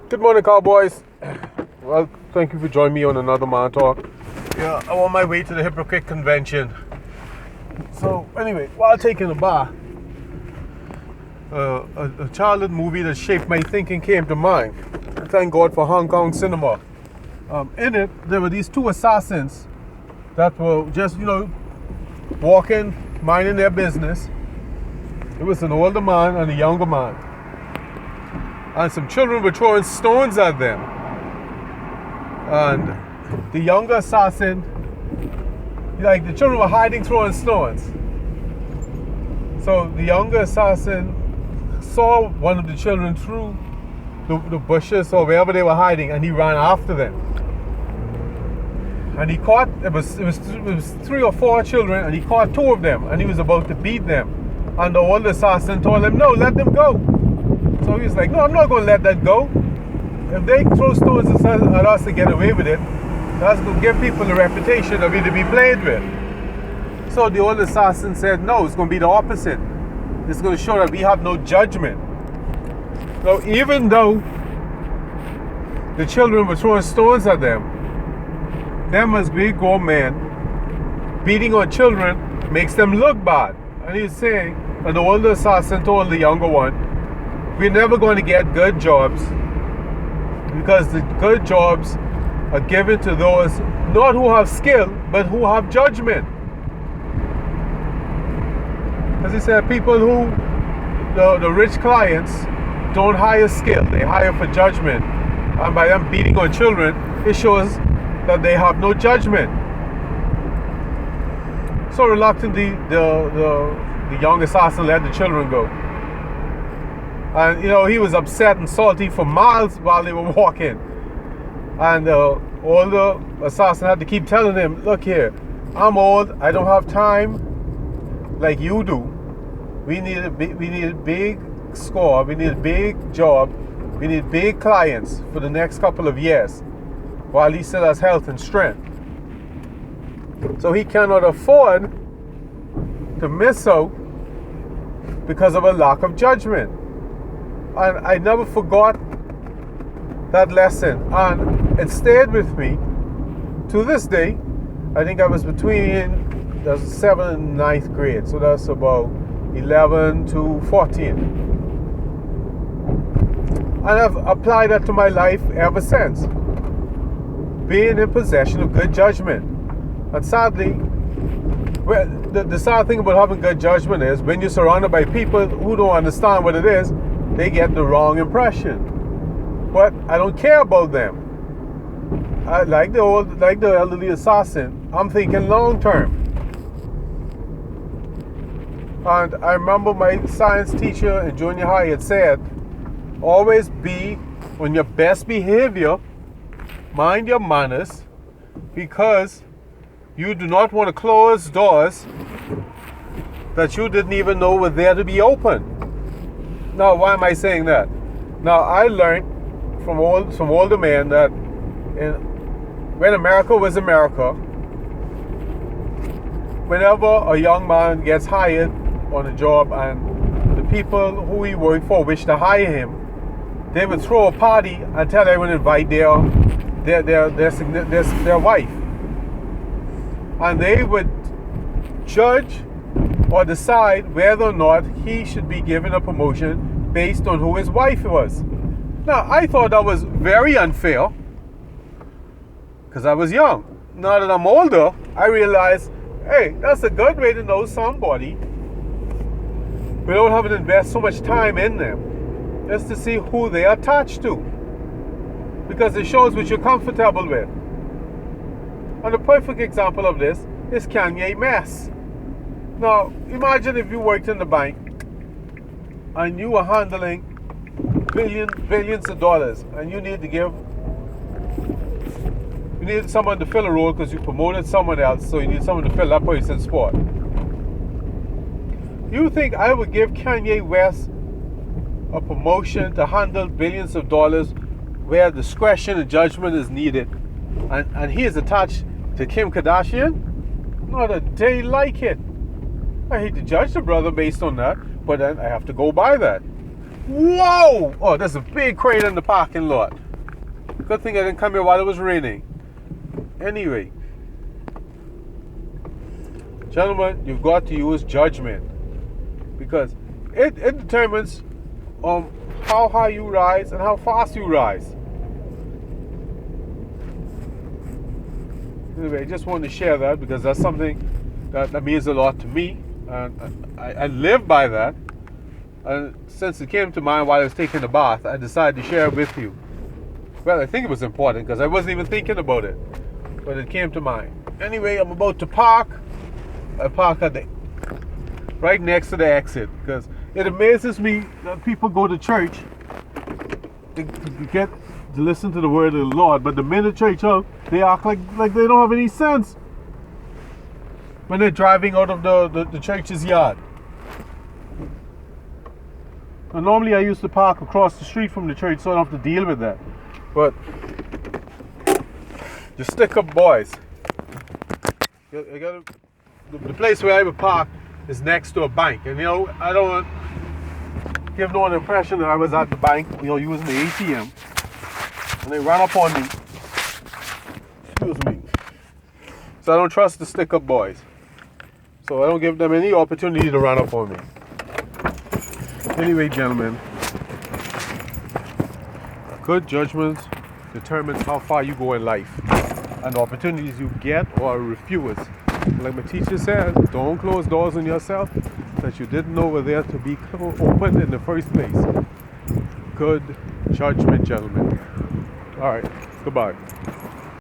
Good morning, Cowboys. Well, thank you for joining me on another Man Talk. Yeah, I'm on my way to the Hypocrite Convention. So, anyway, while taking a bath, a childhood movie that shaped my thinking came to mind. Thank God for Hong Kong cinema. In it, there were these two assassins that were just, walking, minding their business. It was an older man and a younger man. And some children were throwing stones at them. And the younger assassin, the children were hiding, throwing stones. So the younger assassin saw one of the children through the bushes or wherever they were hiding, and he ran after them. And he caught, it was 3 or 4 children, and he caught 2 of them, and he was about to beat them. And the older assassin told him, no, let them go. So he was like, no, I'm not going to let that go. If they throw stones at us to get away with it, that's going to give people a reputation of me to be played with. So the old assassin said, no, it's going to be the opposite. It's going to show that we have no judgment. So even though the children were throwing stones at them as big grown men beating on children makes them look bad. And he's saying, and the older assassin told the younger one, we're never going to get good jobs because the good jobs are given to those not who have skill, but who have judgment. As he said, people who, the rich clients, don't hire skill, they hire for judgment. And by them beating on children, it shows that they have no judgment. So reluctantly, the young assassin let the children go. And he was upset and salty for miles while they were walking. And the older assassin had to keep telling him, look here, I'm old, I don't have time like you do. We need a big score, we need a big job, we need big clients for the next couple of years while he still has health and strength. So he cannot afford to miss out because of a lack of judgment. And I never forgot that lesson, and it stayed with me to this day. I think I was between the 7th and 9th grade, so that's about 11 to 14. And I've applied that to my life ever since. Being in possession of good judgment. And sadly, well, the sad thing about having good judgment is when you're surrounded by people who don't understand what it is, they get the wrong impression. But I don't care about them. I like the elderly assassin, I'm thinking long term. And I remember my science teacher in junior high had said, always be on your best behavior, mind your manners, because you do not want to close doors that you didn't even know were there to be open. Now, why am I saying that? Now, I learned from older men that when America was America, whenever a young man gets hired on a job and the people who he worked for wish to hire him, they would throw a party and tell everyone to invite their wife. And they would judge or decide whether or not he should be given a promotion based on who his wife was. Now, I thought that was very unfair because I was young. Now that I'm older, I realize, hey, that's a good way to know somebody without having to invest so much time in them, just to see who they're attached to, because it shows what you're comfortable with. And the perfect example of this is Kanye West. Now, imagine if you worked in the bank and you were handling billions of dollars, and you need someone to fill a role because you promoted someone else, so you need someone to fill that person's spot. You think I would give Kanye West a promotion to handle billions of dollars where discretion and judgment is needed, and he is attached to Kim Kardashian? Not a day like it. I hate to judge the brother based on that, but then I have to go by that. Whoa! Oh, there's a big crane in the parking lot. Good thing I didn't come here while it was raining. Anyway, gentlemen, you've got to use judgment, because it determines how high you rise and how fast you rise. Anyway, I just wanted to share that because that's something that means a lot to me, and I live by that. And since it came to mind while I was taking a bath, I decided to share it with you. Well, I think it was important because I wasn't even thinking about it, but it came to mind. Anyway, I'm about to park. I park at the right next to the exit, because it amazes me that people go to church to listen to the word of the Lord, but the minute church out, they act like they don't have any sense when they're driving out of the church's yard. And normally I used to park across the street from the church, so I don't have to deal with that. But the stick-up boys, the place where I would park is next to a bank, and I don't want to give no one the impression that I was at the bank, using the ATM, and they ran up on me. Excuse me. So I don't trust the stick-up boys. So I don't give them any opportunity to run up on me. Anyway, gentlemen, good judgment determines how far you go in life, and the opportunities you get or refuse. Like my teacher said, don't close doors on yourself that you didn't know were there to be opened in the first place. Good judgment, gentlemen. All right, goodbye.